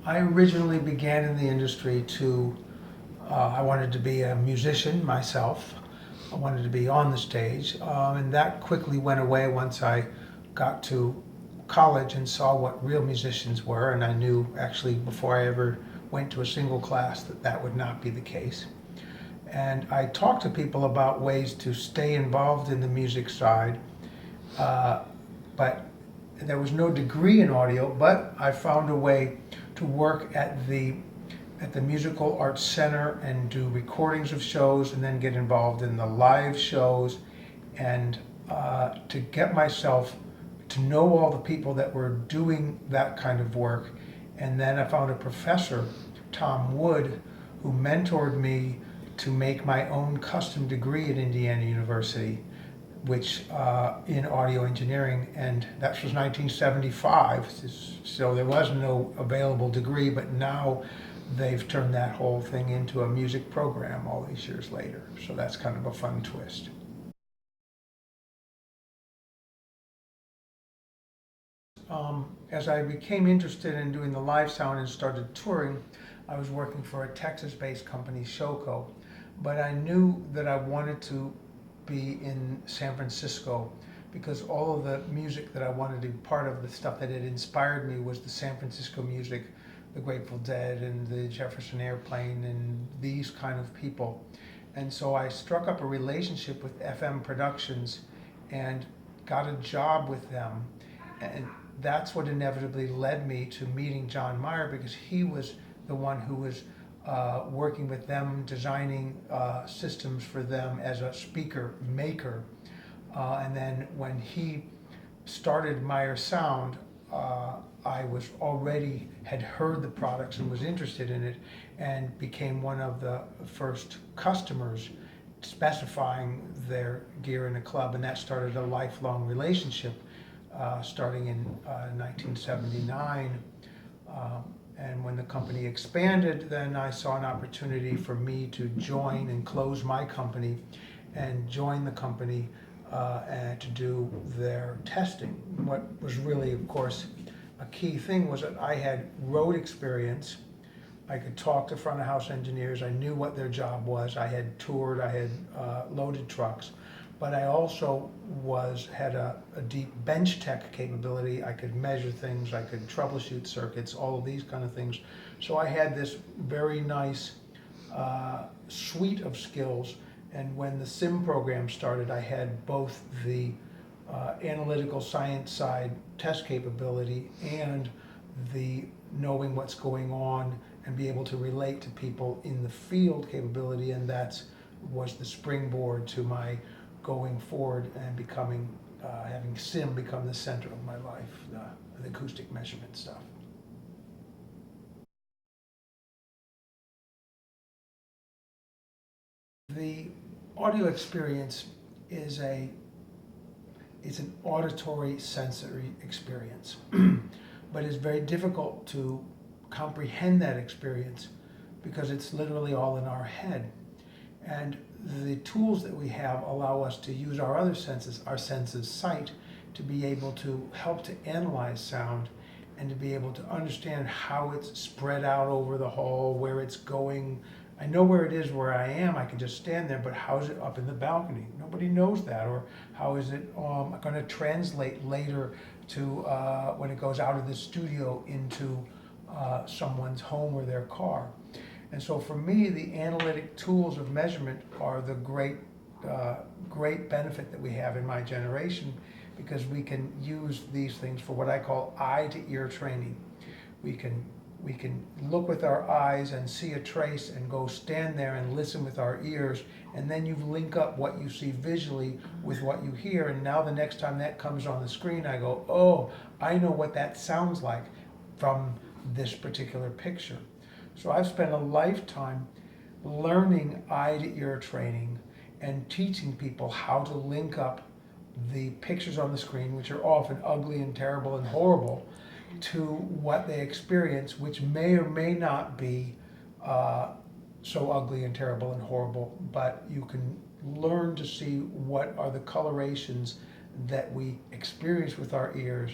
I originally began in the industry I wanted to be a musician myself. I wanted to be on the stage, and that quickly went away once I got to college and saw what real musicians were, and I knew actually before I ever went to a single class that that would not be the case. And I talked to people about ways to stay involved in the music side, uh, but there was no degree in audio, but I found a way to work at the Musical Arts Center and do recordings of shows and then get involved in the live shows and to get myself to know all the people that were doing that kind of work. And then I found a professor, Tom Wood, who mentored me to make my own custom degree at Indiana University, which in audio engineering, and that was 1975. So there was no available degree, but now they've turned that whole thing into a music program all these years later. So that's kind of a fun twist. As I became interested in doing the live sound and started touring, I was working for a Texas-based company, Showco, but I knew that I wanted to be in San Francisco because all of the music that I wanted to be part of, the stuff that had inspired me, was the San Francisco music, the Grateful Dead and the Jefferson Airplane and these kind of people. And so I struck up a relationship with FM Productions and got a job with them. And that's what inevitably led me to meeting John Mayer, because he was the one who was working with them, designing systems for them as a speaker maker. And then when he started Meyer Sound, I was already had heard the products and was interested in it, and became one of the first customers specifying their gear in a club, and that started a lifelong relationship starting in 1979. And when the company expanded, then I saw an opportunity for me to join and close my company and join the company and to do their testing. What was really, of course, a key thing was that I had road experience. I could talk to front of house engineers. I knew what their job was. I had toured, I had loaded trucks, but I also had a deep bench tech capability. I could measure things, I could troubleshoot circuits, all of these kind of things. So I had this very nice suite of skills. And when the SIM program started, I had both the analytical science side test capability and the knowing what's going on and be able to relate to people in the field capability, and that was the springboard to my going forward and becoming, having SIM become the center of my life, the acoustic measurement stuff. The audio experience is it's an auditory sensory experience, but it's very difficult to comprehend that experience because it's literally all in our head. And the tools that we have allow us to use our other senses, our sense of sight, to be able to help to analyze sound and to be able to understand how it's spread out over the hall, where it's going. I know where it is where I am, I can just stand there, but how is it up in the balcony? Nobody knows that. Or how is it going to translate later to when it goes out of the studio into someone's home or their car. And so for me, the analytic tools of measurement are the great benefit that we have in my generation, because we can use these things for what I call eye to ear training. We can look with our eyes and see a trace and go stand there and listen with our ears, and then you link up what you see visually with what you hear, and now the next time that comes on the screen, I go, oh, I know what that sounds like from this particular picture. So I've spent a lifetime learning eye to ear training and teaching people how to link up the pictures on the screen, which are often ugly and terrible and horrible, to what they experience, which may or may not be so ugly and terrible and horrible, but you can learn to see what are the colorations that we experience with our ears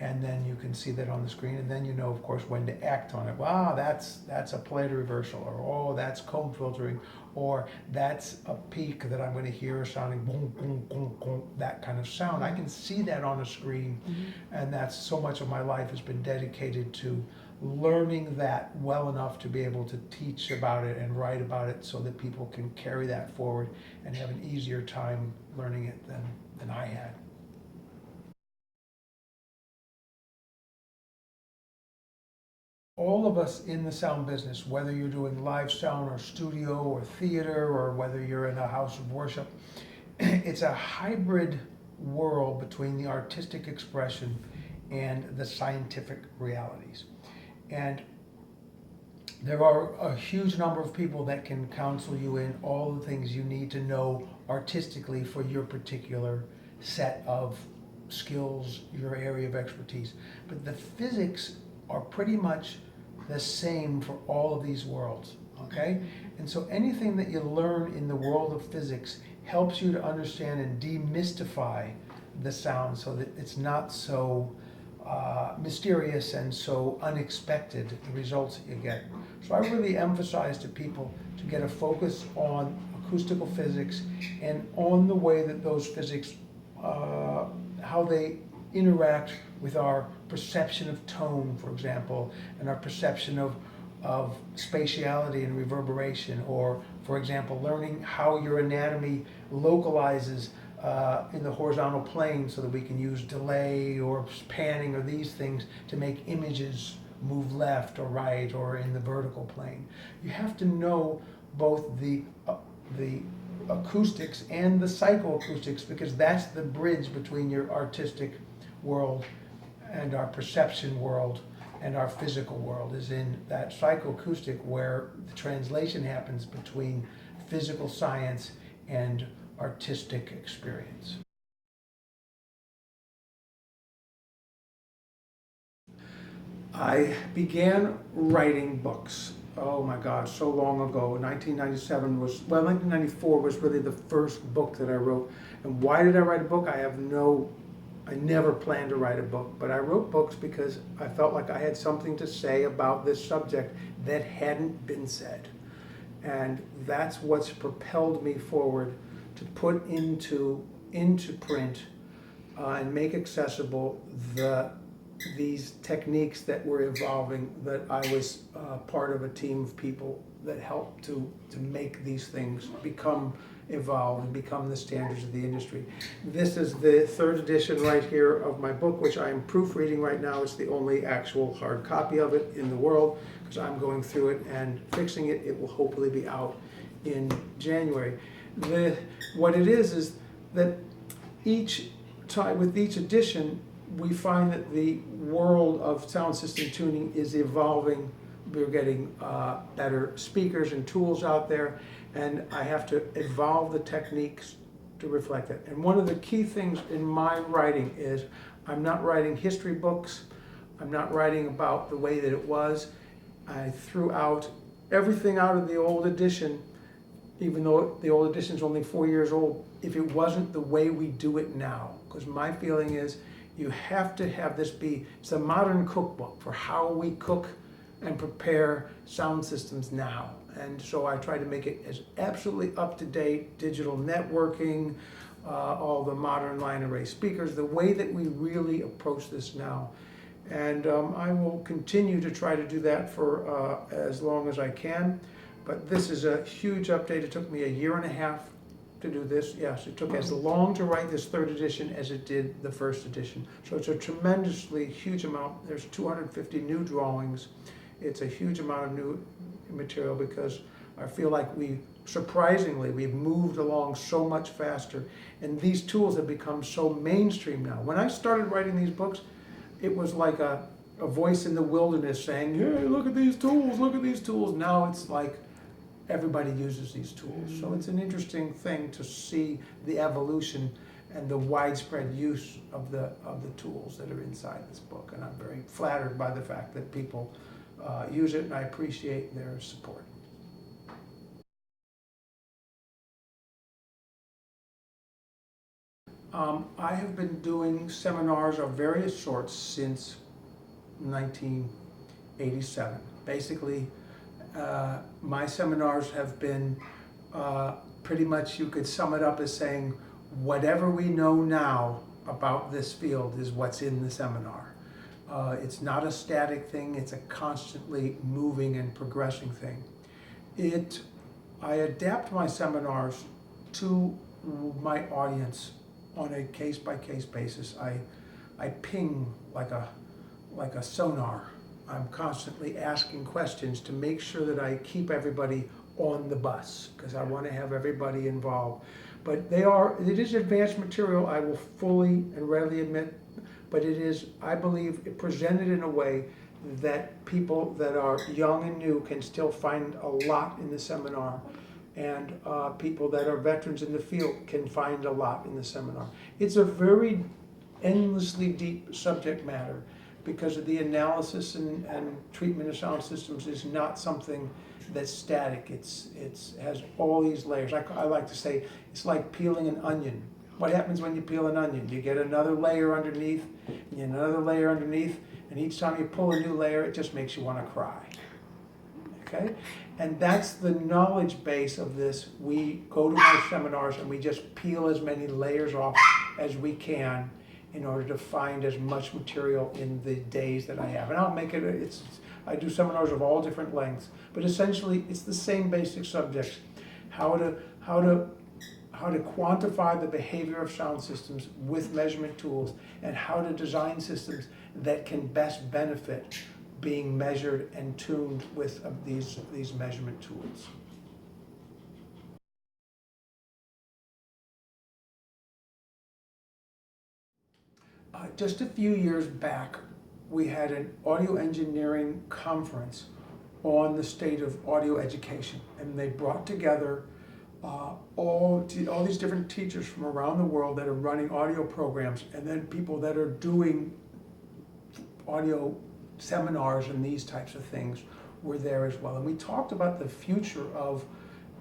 and then you can see that on the screen, and then you know, of course, when to act on it. Wow, that's a Palletta reversal, or oh, that's comb filtering, or that's a peak that I'm going to hear sounding boom, boom, boom, boom, that kind of sound. I can see that on a screen, and that's so much of my life has been dedicated to learning that well enough to be able to teach about it and write about it so that people can carry that forward and have an easier time learning it than I had. All of us in the sound business, whether you're doing live sound or studio or theater, or whether you're in a house of worship, it's a hybrid world between the artistic expression and the scientific realities. And there are a huge number of people that can counsel you in all the things you need to know artistically for your particular set of skills, your area of expertise. But the physics are pretty much the same for all of these worlds, okay? And so anything that you learn in the world of physics helps you to understand and demystify the sound so that it's not so mysterious and so unexpected, the results that you get. So I really emphasize to people to get a focus on acoustical physics and on the way that those physics, how they interact with our perception of tone, for example, and our perception of spatiality and reverberation, or, for example, learning how your anatomy localizes in the horizontal plane so that we can use delay or panning or these things to make images move left or right or in the vertical plane. You have to know both the acoustics and the psychoacoustics, because that's the bridge between your artistic world and our perception world and our physical world, is in that psychoacoustic where the translation happens between physical science and artistic experience. I began writing books, oh my God, so long ago. 1994 was really the first book that I wrote. And why did I write a book? I never planned to write a book, but I wrote books because I felt like I had something to say about this subject that hadn't been said. And that's what's propelled me forward to put into print and make accessible these techniques that were evolving, that I was part of a team of people that helped to make these things evolve and become the standards of the industry. This is the third edition right here of my book, which I am proofreading right now. It's the only actual hard copy of it in the world, because I'm going through it and fixing it. It will hopefully be out in January. What it is that each time, with each edition, we find that the world of sound system tuning is evolving. We're getting better speakers and tools out there, and I have to evolve the techniques to reflect it. And one of the key things in my writing is I'm not writing history books. I'm not writing about the way that it was. I threw out everything out of the old edition, even though the old edition is only 4 years old, if it wasn't the way we do it now. Because my feeling is you have to have this be, it's a modern cookbook for how we cook and prepare sound systems now. And so I try to make it as absolutely up-to-date, digital networking, all the modern line array speakers, the way that we really approach this now. And I will continue to try to do that for as long as I can. But this is a huge update. It took me 1.5 years to do this. Yes, it took as long to write this third edition as it did the first edition. So it's a tremendously huge amount. There's 250 new drawings. It's a huge amount of new material, because I feel like surprisingly, we've moved along so much faster, and these tools have become so mainstream now. When I started writing these books, it was like a voice in the wilderness saying, hey, look at these tools, look at these tools. Now it's like everybody uses these tools. So it's an interesting thing to see the evolution and the widespread use of the tools that are inside this book. And I'm very flattered by the fact that people use it, and I appreciate their support. I have been doing seminars of various sorts since 1987. Basically, my seminars have been pretty much, you could sum it up as saying, whatever we know now about this field is what's in the seminar. It's not a static thing, it's a constantly moving and progressing thing. I adapt my seminars to my audience on a case-by-case basis. I ping like a sonar. I'm constantly asking questions to make sure that I keep everybody on the bus, because I want to have everybody involved. But it is advanced material, I will fully and readily admit, but it is, I believe, presented in a way that people that are young and new can still find a lot in the seminar, and people that are veterans in the field can find a lot in the seminar. It's a very endlessly deep subject matter, because of the analysis and treatment of sound systems is not something that's static. It has all these layers. I like to say it's like peeling an onion. What happens when you peel an onion? You get another layer underneath, and another layer underneath, and each time you pull a new layer, it just makes you want to cry. Okay? And that's the knowledge base of this. We go to our seminars and we just peel as many layers off as we can in order to find as much material in the days that I have. And I'll make it, I do seminars of all different lengths, but essentially it's the same basic subjects. How to quantify the behavior of sound systems with measurement tools, and how to design systems that can best benefit being measured and tuned with these measurement tools. Just a few years back, we had an audio engineering conference on the state of audio education, and they brought together all these different teachers from around the world that are running audio programs, and then people that are doing audio seminars and these types of things were there as well. And we talked about the future of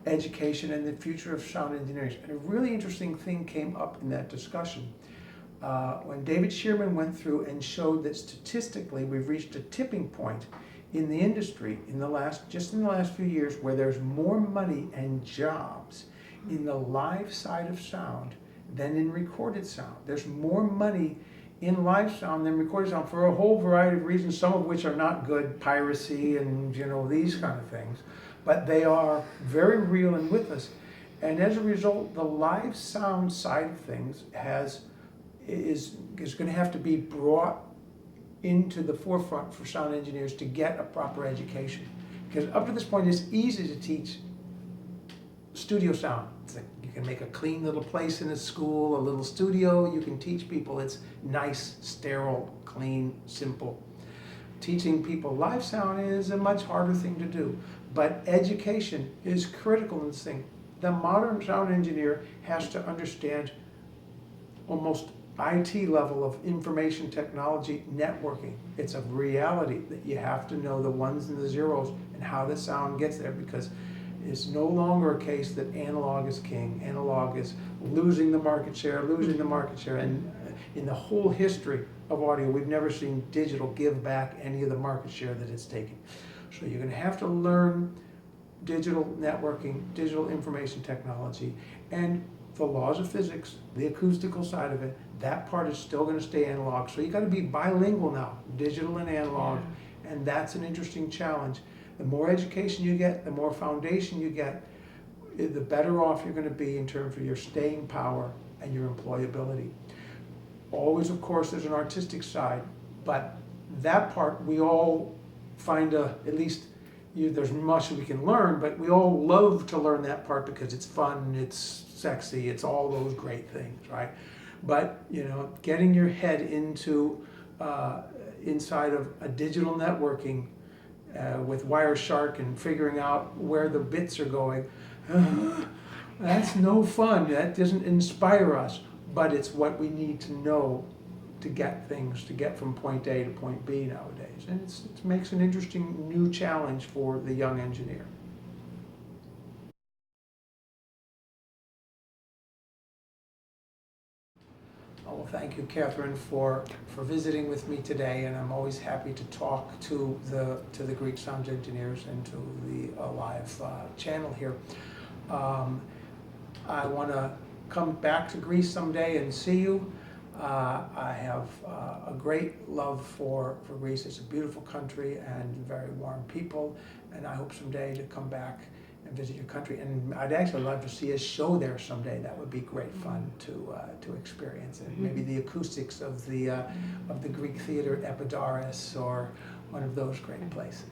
education and the future of sound engineering. And a really interesting thing came up in that discussion. When David Shearman went through and showed that statistically we've reached a tipping point in the industry just in the last few years, where there's more money and jobs in the live side of sound than in recorded sound. There's more money in live sound than recorded sound for a whole variety of reasons, some of which are not good, piracy and these kind of things, but they are very real and with us. And as a result, the live sound side of things is going to have to be brought into the forefront for sound engineers to get a proper education. Because up to this point, it's easy to teach studio sound. It's like you can make a clean little place in a school, a little studio. You can teach people it's nice, sterile, clean, simple. Teaching people live sound is a much harder thing to do. But education is critical in this thing. The modern sound engineer has to understand almost IT level of information technology networking. It's a reality that you have to know the ones and the zeros and how the sound gets there, because it's no longer a case that analog is king. Analog is losing the market share. And in the whole history of audio, we've never seen digital give back any of the market share that it's taken. So you're going to have to learn digital networking, digital information technology, and the laws of physics, the acoustical side of it. That part is still going to stay analog. So you got to be bilingual now, digital and analog, and that's an interesting challenge. The more education you get, the more foundation you get, the better off you're going to be in terms of your staying power and your employability. Always, of course, there's an artistic side, but that part we all find at least there's much we can learn, but we all love to learn that part because it's fun, it's sexy, it's all those great things, right? But getting your head into inside of a digital networking with Wireshark and figuring out where the bits are going, that's no fun. That doesn't inspire us, but it's what we need to know to get from point A to point B nowadays. And it makes an interesting new challenge for the young engineer. thank you, Catherine, for visiting with me today, and I'm always happy to talk to the Greek sound engineers and to the Alive channel here. I want to come back to Greece someday and see you. I have a great love for Greece. It's a beautiful country and very warm people, and I hope someday to come back and visit your country. And I'd actually love to see a show there someday. That would be great fun to experience. And maybe the acoustics of the Greek theater at Epidaurus or one of those great places.